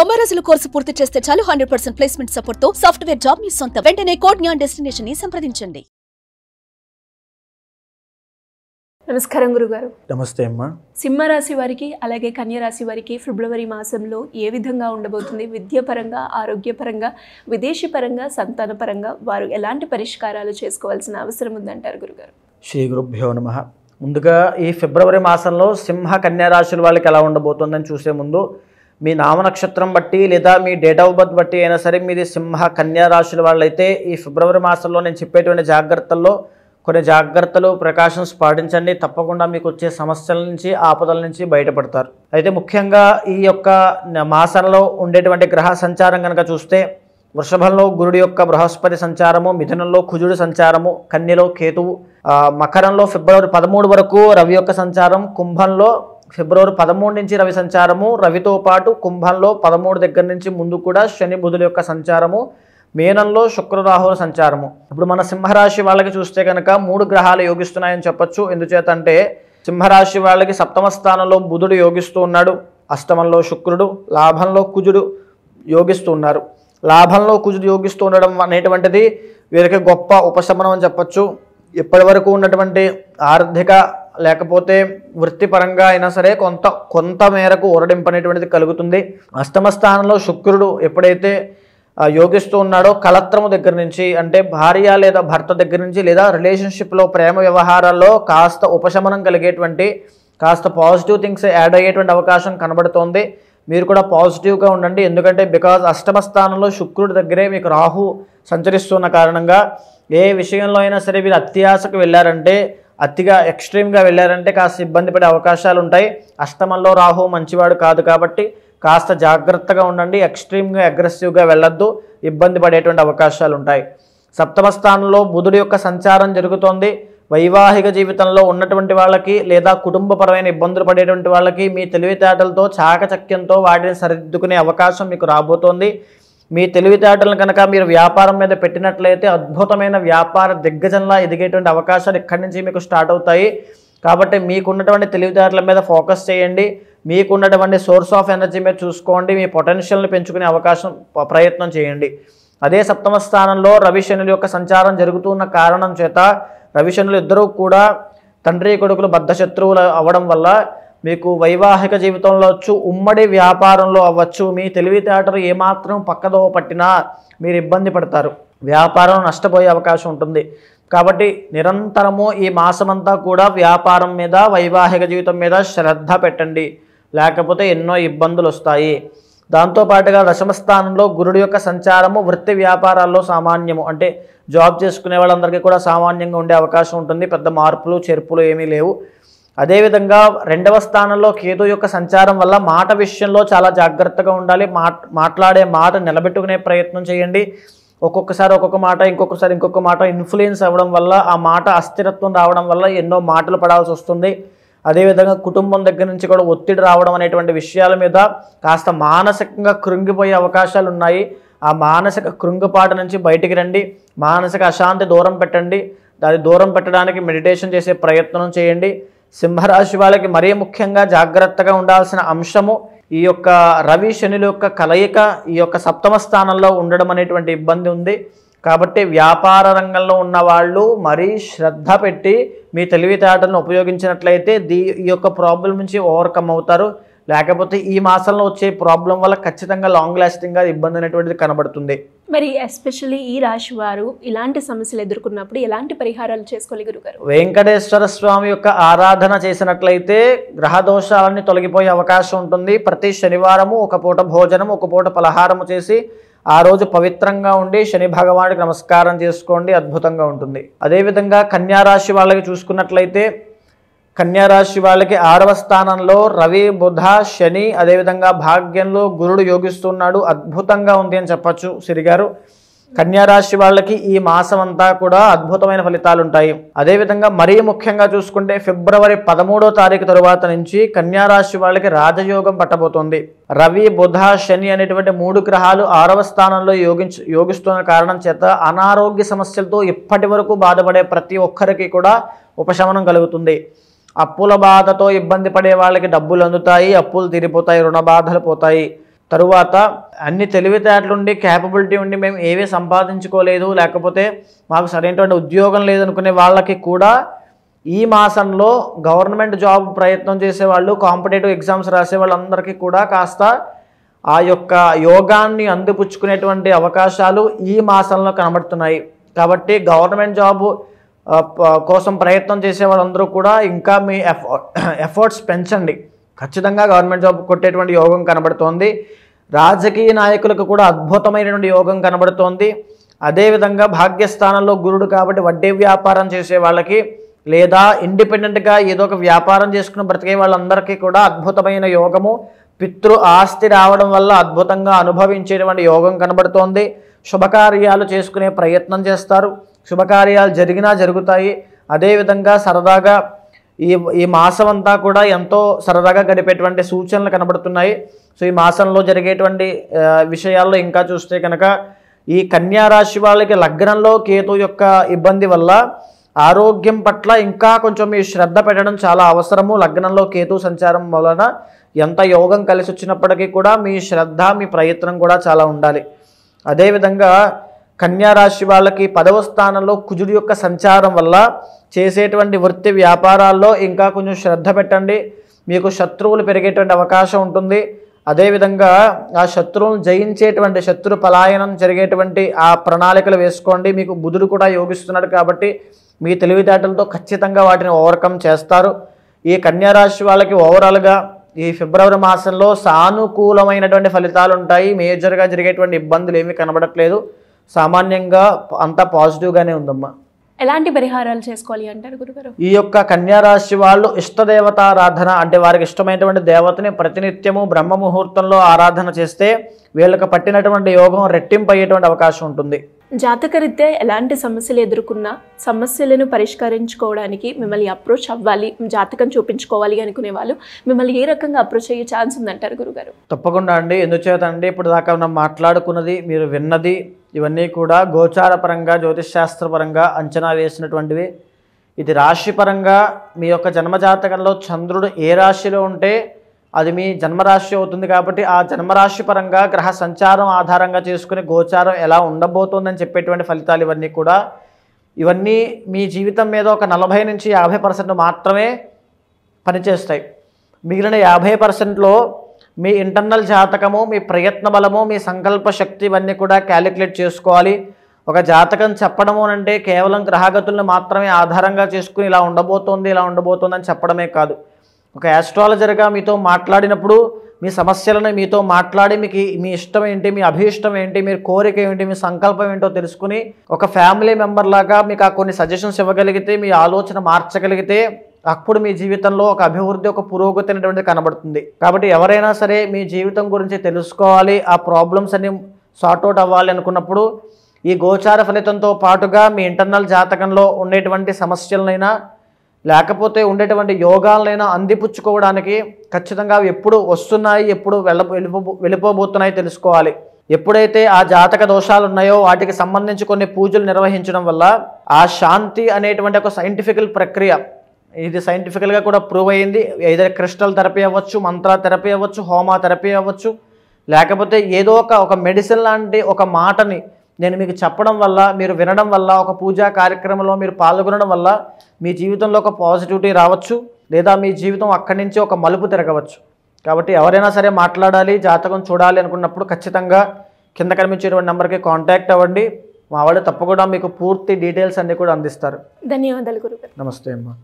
కుంభరాశుల course పూర్తి చేస్తే చాలు 100% ప్లేస్మెంట్ సపోర్ట్ తో సాఫ్ట్వేర్ జాబ్ మీ సొంతం. వెంటనే కోడ్ జ్ఞాన్ డెస్టినేషన్ ని సంప్రదించండి. నమస్కారం గురుగారు. నమస్తే అమ్మా. సింహరాశి వారికి అలాగే కన్యా రాశి వారికి ఫిబ్రవరి మాసంలో ఏ విధంగా ఉండబోతుంది? విద్యాపరంగా, ఆరోగ్యపరంగా, విదేశీ పరంగా, సంతాన పరంగా వారు ఎలాంటి పరిష్కారాలు చేసుకోవాల్సిన అవసరం ఉందంటారు గురుగారు? శ్రీ గురుభ్యో నమః. ముందుగా ఈ ఫిబ్రవరి మాసంలో సింహ కన్యా రాశుల వాళ్ళకి ఎలా ఉండబోతుందని చూసే ముందు మీ నామ నక్షత్రం బట్టి లేదా మీ డేట్ ఆఫ్ బర్త్ బట్టి అయినా సరే మీది సింహ కన్యా రాశుల వాళ్ళైతే ఈ ఫిబ్రవరి మాసంలో నేను చెప్పేటువంటి జాగ్రత్తల్లో కొన్ని జాగ్రత్తలు ప్రికాషన్స్ పాటించండి. తప్పకుండా మీకు వచ్చే సమస్యల నుంచి, ఆపదల నుంచి బయటపడతారు. అయితే ముఖ్యంగా ఈ యొక్క మాసంలో ఉండేటువంటి గ్రహ సంచారం కనుక చూస్తే వృషభంలో గురుడి యొక్క బృహస్పతి సంచారము, మిథునంలో కుజుడి సంచారము, కన్యలో కేతువు, మకరంలో ఫిబ్రవరి 13 వరకు రవి యొక్క సంచారం, కుంభంలో ఫిబ్రవరి 13 నుంచి రవి సంచారము, రవితో పాటు కుంభంలో 13 దగ్గర నుంచి ముందు కూడా శని బుధుల యొక్క సంచారము, మీనంలో శుక్ర రాహుల సంచారము. ఇప్పుడు మన సింహరాశి వాళ్ళకి చూస్తే కనుక 3 గ్రహాలు యోగిస్తున్నాయని చెప్పొచ్చు. ఎందుచేత అంటే సింహరాశి వాళ్ళకి సప్తమ స్థానంలో బుధుడు యోగిస్తూ ఉన్నాడు, అష్టమంలో శుక్రుడు, లాభంలో కుజుడు యోగిస్తూ ఉన్నారు. లాభంలో కుజుడు యోగిస్తూ ఉండడం అనేటువంటిది వీరికి గొప్ప ఉపశమనం అని చెప్పొచ్చు. ఇప్పటి వరకు ఉన్నటువంటి ఆర్థిక లేకపోతే వృత్తిపరంగా అయినా సరే కొంత మేరకు ఊరడింపనేటువంటిది కలుగుతుంది. అష్టమ స్థానంలో శుక్రుడు ఎప్పుడైతే యోగిస్తూ ఉన్నాడో కలత్రము దగ్గర నుంచి, అంటే భార్య లేదా భర్త దగ్గర నుంచి లేదా రిలేషన్షిప్లో ప్రేమ వ్యవహారాల్లో కాస్త ఉపశమనం కలిగేటువంటి, కాస్త పాజిటివ్ థింగ్స్ యాడ్ అయ్యేటువంటి అవకాశం కనబడుతోంది. మీరు కూడా పాజిటివ్గా ఉండండి. ఎందుకంటే బికాజ్ అష్టమ స్థానంలో శుక్రుడి దగ్గరే మీకు రాహు సంచరిస్తున్న కారణంగా ఏ విషయంలో అయినా సరే మీరు అత్యాశకు వెళ్ళారంటే, అతిగా ఎక్స్ట్రీమ్గా వెళ్ళారంటే కాస్త ఇబ్బంది పడే అవకాశాలు ఉంటాయి. అష్టమంలో రాహు మంచివాడు కాదు కాబట్టి కాస్త జాగ్రత్తగా ఉండండి. ఎక్స్ట్రీమ్గా అగ్రెసివ్గా వెళ్ళొద్దు, ఇబ్బంది పడేటువంటి అవకాశాలు ఉంటాయి. సప్తమ స్థానంలో బుధుడి యొక్క సంచారం జరుగుతోంది. వైవాహిక జీవితంలో ఉన్నటువంటి వాళ్ళకి లేదా కుటుంబపరమైన ఇబ్బందులు పడేటువంటి వాళ్ళకి మీ తెలివితేటలతో, చాకచక్యంతో వాటిని సరిదిద్దుకునే అవకాశం మీకు రాబోతోంది. మీ తెలివితేటలను కనుక మీరు వ్యాపారం మీద పెట్టినట్లయితే అద్భుతమైన వ్యాపార దిగ్గజంలా ఎదిగేటువంటి అవకాశాలు ఇక్కడి నుంచి మీకు స్టార్ట్ అవుతాయి. కాబట్టి మీకున్నటువంటి తెలివితేటల మీద ఫోకస్ చేయండి. మీకున్నటువంటి సోర్స్ ఆఫ్ ఎనర్జీ మీద చూసుకోండి. మీ పొటెన్షియల్ని పెంచుకునే ప్రయత్నం చేయండి. అదే సప్తమ స్థానంలో రవి శనుల యొక్క సంచారం జరుగుతున్న కారణం చేత రవి శనులు ఇద్దరూ కూడా తండ్రి కొడుకులు బద్ధశత్రువులు అవ్వడం వల్ల మీకు వైవాహిక జీవితంలో అవ్వచ్చు, ఉమ్మడి వ్యాపారంలో అవ్వచ్చు, మీ తెలివితేటలు ఏమాత్రం పక్కదో పట్టినా మీరు ఇబ్బంది పడతారు. వ్యాపారం నష్టపోయే అవకాశం ఉంటుంది. కాబట్టి నిరంతరము ఈ మాసమంతా కూడా వ్యాపారం మీద, వైవాహిక జీవితం మీద శ్రద్ధ పెట్టండి. లేకపోతే ఎన్నో ఇబ్బందులు వస్తాయి. దాంతోపాటుగా దశమ స్థానంలో గురుడి యొక్క సంచారము వృత్తి వ్యాపారాల్లో సామాన్యము, అంటే జాబ్ చేసుకునే వాళ్ళందరికీ కూడా సామాన్యంగా ఉండే అవకాశం ఉంటుంది. పెద్ద మార్పులు చేర్పులు ఏమీ లేవు. అదేవిధంగా రెండవ స్థానంలో కేతు యొక్క సంచారం వల్ల మాట విషయంలో చాలా జాగ్రత్తగా ఉండాలి. మాట్లాడే మాట నిలబెట్టుకునే ప్రయత్నం చేయండి. ఒక్కొక్కసారి ఒక్కొక్క మాట, ఇంకొకసారి ఇంకొక మాట ఇన్ఫ్లుయెన్స్ అవ్వడం వల్ల, ఆ మాట అస్థిరత్వం రావడం వల్ల ఎన్నో మాటలు పడాల్సి వస్తుంది. అదేవిధంగా కుటుంబం దగ్గర నుంచి కూడా ఒత్తిడి రావడం అనేటువంటి విషయాల మీద కాస్త మానసికంగా కృంగిపోయే అవకాశాలు ఉన్నాయి. ఆ మానసిక కృంగుపాటు నుంచి బయటికి రండి. మానసిక అశాంతి దూరం పెట్టండి. దాన్ని దూరం పెట్టడానికి మెడిటేషన్ చేసే ప్రయత్నం చేయండి. సింహరాశి వాళ్ళకి మరీ ముఖ్యంగా జాగ్రత్తగా ఉండాల్సిన అంశము ఈ యొక్క రవి శనుల యొక్క కలయిక ఈ యొక్క సప్తమ స్థానంలో ఉండడం అనేటువంటి ఇబ్బంది ఉంది. కాబట్టి వ్యాపార రంగంలో ఉన్న వాళ్ళు మరీ శ్రద్ధ పెట్టి మీ తెలివితేటలను ఉపయోగించినట్లయితే ఈ యొక్క ప్రాబ్లం నుంచి ఓవర్కమ్ అవుతారు. లేకపోతే ఈ మాసంలో వచ్చే ప్రాబ్లం వల్ల ఖచ్చితంగా లాంగ్ లాస్టింగ్గా ఇబ్బంది అనేటువంటిది కనబడుతుంది. మరి ఎస్పెషల్లీ ఈ రాశి వారు ఇలాంటి సమస్యలు ఎదుర్కొన్నప్పుడు ఎలాంటి పరిహారాలు చేసుకోవాలి గురుగారు? వెంకటేశ్వర స్వామి యొక్క ఆరాధన చేసినట్లయితే గ్రహ దోషాలన్నీ తొలగిపోయే అవకాశం ఉంటుంది. ప్రతి శనివారము ఒక పూట భోజనం, ఒక పూట పలహారము చేసి ఆ రోజు పవిత్రంగా ఉండి శని భగవానుడికి నమస్కారం చేసుకోండి. అద్భుతంగా ఉంటుంది. అదేవిధంగా కన్యారాశి వాళ్ళకి చూసుకున్నట్లయితే కన్యారాశి వాళ్ళకి 6వ స్థానంలో రవి, బుధ, శని, అదేవిధంగా భాగ్యంలో గురుడు యోగిస్తున్నాడు. అద్భుతంగా ఉంది అని చెప్పచ్చు సిరిగారు. కన్యారాశి వాళ్ళకి ఈ మాసం అంతా కూడా అద్భుతమైన ఫలితాలు ఉంటాయి. అదేవిధంగా మరీ ముఖ్యంగా చూసుకుంటే ఫిబ్రవరి 13వ తారీఖు తరువాత నుంచి కన్యారాశి వాళ్ళకి రాజయోగం పట్టబోతోంది. రవి, బుధ, శని అనేటువంటి 3 గ్రహాలు 6వ స్థానంలో యోగిస్తున్న కారణం చేత అనారోగ్య సమస్యలతో ఇప్పటి వరకు బాధపడే ప్రతి ఒక్కరికి కూడా ఉపశమనం కలుగుతుంది. అప్పుల బాధతో ఇబ్బంది పడే వాళ్ళకి డబ్బులు అందుతాయి, అప్పులు తీరిపోతాయి, రుణ బాధలు పోతాయి. తరువాత అన్ని తెలివితేటలుండి క్యాపబిలిటీ ఉండి మేము ఏవీ సంపాదించుకోలేదు, లేకపోతే మాకు సరైనటువంటి ఉద్యోగం లేదనుకునే వాళ్ళకి కూడా ఈ మాసంలో గవర్నమెంట్ జాబ్ ప్రయత్నం చేసేవాళ్ళు, కాంపిటేటివ్ ఎగ్జామ్స్ రాసే వాళ్ళందరికీ కూడా కాస్త ఆ యొక్క యోగాన్ని అందిపుచ్చుకునేటువంటి అవకాశాలు ఈ మాసంలో కనబడుతున్నాయి. కాబట్టి గవర్నమెంట్ జాబ్ కోసం ప్రయత్నం చేసే వాళ్ళందరూ కూడా ఇంకా మీ ఎఫర్ట్స్ పెంచండి. ఖచ్చితంగా గవర్నమెంట్ జాబ్ కొట్టేటువంటి యోగం కనబడుతోంది. రాజకీయ నాయకులకు కూడా అద్భుతమైనటువంటి యోగం కనబడుతోంది. అదేవిధంగా భాగ్యస్థానంలో గురుడు కాబట్టి వడ్డీ వ్యాపారం చేసే వాళ్ళకి లేదా ఇండిపెండెంట్గా ఏదో ఒక వ్యాపారం చేసుకుని బ్రతికే వాళ్ళందరికీ కూడా అద్భుతమైన యోగము, పితృ ఆస్తి రావడం వల్ల అద్భుతంగా అనుభవించేటువంటి యోగం కనబడుతోంది. శుభకార్యాలు చేసుకునే ప్రయత్నం చేస్తారు, శుభకార్యాలు జరిగినా జరుగుతాయి. అదేవిధంగా సరదాగా ఈ మాసం అంతా కూడా ఎంతో సరదాగా గడిపేటువంటి సూచనలు కనబడుతున్నాయి. సో ఈ మాసంలో జరిగేటువంటి విషయాల్లో ఇంకా చూస్తే కనుక ఈ కన్యా రాశి వాళ్ళకి లగ్నంలో కేతు యొక్క ఇబ్బంది వల్ల ఆరోగ్యం పట్ల ఇంకా కొంచెం మీ శ్రద్ధ పెట్టడం చాలా అవసరము. లగ్నంలో కేతు సంచారం వలన ఎంత యోగం కలిసి వచ్చినప్పటికీ కూడా మీ శ్రద్ధ, మీ ప్రయత్నం కూడా చాలా ఉండాలి. అదేవిధంగా కన్యా రాశి వాళ్ళకి 10వ స్థానంలో కుజుడి యొక్క సంచారం వల్ల చేసేటువంటి వృత్తి వ్యాపారాల్లో ఇంకా కొంచెం శ్రద్ధ పెట్టండి. మీకు శత్రువులు పెరిగేటువంటి అవకాశం ఉంటుంది. అదేవిధంగా ఆ శత్రువులను జయించేటువంటి, శత్రు పలాయనం జరిగేటువంటి ఆ ప్రణాళికలు వేసుకోండి. మీకు బుధుడు కూడా యోగిస్తున్నాడు కాబట్టి మీ తెలివితేటలతో ఖచ్చితంగా వాటిని ఓవర్కమ్ చేస్తారు. ఈ కన్యా రాశి వాళ్ళకి ఓవరాల్గా ఈ ఫిబ్రవరి మాసంలో సానుకూలమైనటువంటి ఫలితాలు ఉంటాయి. మేజర్గా జరిగేటువంటి ఇబ్బందులు ఏమీ కనబడట్లేదు. సామాన్యంగా అంతా పాజిటివ్గానే ఉందమ్మా. ఎలాంటి పరిహారాలు చేసుకోవాలి అంటారు గురుగారు? ఈ యొక్క కన్యా రాశి వాళ్ళు ఇష్టదేవతారాధన అంటే వారికి ఇష్టమైనటువంటి దేవతని ప్రతినిత్యము బ్రహ్మ ముహూర్తంలో ఆరాధన చేస్తే వీళ్ళకి పట్టినటువంటి యోగం రెట్టింపు అయ్యేటువంటి అవకాశం ఉంటుంది. జాతకరీత్యా ఎలాంటి సమస్యలు ఎదుర్కొన్నా సమస్యలను పరిష్కరించుకోవడానికి మిమ్మల్ని అప్రోచ్ అవ్వాలి, జాతకం చూపించుకోవాలి అనుకునే వాళ్ళు మిమ్మల్ని ఏ రకంగా అప్రోచ్ అయ్యే ఛాన్స్ ఉందంటారు గురుగారు? తప్పకుండా అండి. ఎందుచేత అండి, ఇప్పుడు దాకా మనం మాట్లాడుకున్నది, మీరు విన్నది ఇవన్నీ కూడా గోచారపరంగా, జ్యోతిష్శాస్త్రపరంగా అంచనా వేసినటువంటివి. ఇది రాశిపరంగా మీ యొక్క జన్మజాతకంలో చంద్రుడు ఏ రాశిలో ఉంటే అది మీ జన్మరాశి అవుతుంది. కాబట్టి ఆ జన్మరాశి పరంగా గ్రహ సంచారం ఆధారంగా చేసుకుని గోచారం ఎలా ఉండబోతోందని చెప్పేటువంటి ఫలితాలు ఇవన్నీ కూడా. ఇవన్నీ మీ జీవితం మీద ఒక 40 నుంచి 50% మాత్రమే పనిచేస్తాయి. మిగిలిన 50%లో మీ ఇంటర్నల్ జాతకము, మీ ప్రయత్న బలము, మీ సంకల్ప శక్తి ఇవన్నీ కూడా క్యాలిక్యులేట్ చేసుకోవాలి. ఒక జాతకం చెప్పడము అంటే కేవలం గ్రహగతులను మాత్రమే ఆధారంగా చేసుకుని ఇలా ఉండబోతోంది, ఇలా ఉండబోతోంది అని చెప్పడమే కాదు. ఒక యాస్ట్రాలజర్గా మీతో మాట్లాడినప్పుడు మీ సమస్యలను మీతో మాట్లాడి మీకు మీ ఇష్టం ఏంటి, మీ అభీష్టం ఏంటి, మీ కోరిక ఏంటి, మీ సంకల్పం ఏంటో తెలుసుకుని ఒక ఫ్యామిలీ మెంబర్ లాగా మీకు ఆ కొన్ని సజెషన్స్ ఇవ్వగలిగితే, మీ ఆలోచన మార్చగలిగితే అప్పుడు మీ జీవితంలో ఒక అభివృద్ధి, ఒక పురోగతి అనేటువంటిది కనబడుతుంది. కాబట్టి ఎవరైనా సరే మీ జీవితం గురించి తెలుసుకోవాలి, ఆ ప్రాబ్లమ్స్ అన్ని సార్ట్అవుట్ అవ్వాలి అనుకున్నప్పుడు ఈ గోచార ఫలితంతో పాటుగా మీ ఇంటర్నల్ జాతకంలో ఉండేటువంటి సమస్యలనైనా లేకపోతే ఉండేటువంటి యోగాలనైనా అందిపుచ్చుకోవడానికి ఖచ్చితంగా ఎప్పుడు వస్తున్నాయి, ఎప్పుడు వెళ్ళిపోబోతున్నాయి తెలుసుకోవాలి. ఎప్పుడైతే ఆ జాతక దోషాలు ఉన్నాయో వాటికి సంబంధించి కొన్ని పూజలు నిర్వహించడం వల్ల ఆ శాంతి అనేటువంటి ఒక సైంటిఫికల్ ప్రక్రియ, ఇది సైంటిఫికల్గా కూడా ప్రూవ్ అయ్యింది. ఏదైతే క్రిస్టల్ థెరపీ అవ్వచ్చు, మంత్ర థెరపీ అవ్వచ్చు, హోమా థెరపీ అవ్వచ్చు, లేకపోతే ఏదో ఒక మెడిసిన్ లాంటి ఒక మాటని నేను మీకు చెప్పడం వల్ల, మీరు వినడం వల్ల, ఒక పూజా కార్యక్రమంలో మీరు పాల్గొనడం వల్ల మీ జీవితంలో ఒక పాజిటివిటీ రావచ్చు, లేదా మీ జీవితం అక్కడి నుంచి ఒక మలుపు తిరగవచ్చు. కాబట్టి ఎవరైనా సరే మాట్లాడాలి, జాతకం చూడాలి అనుకున్నప్పుడు ఖచ్చితంగా కింద కనిపించేటువంటి నెంబర్కి కాంటాక్ట్ అవ్వండి. మా వాళ్ళు తప్పకుండా మీకు పూర్తి డీటెయిల్స్ అన్నీ కూడా అందిస్తారు. ధన్యవాదాలు గురుగారు. నమస్తే అమ్మా.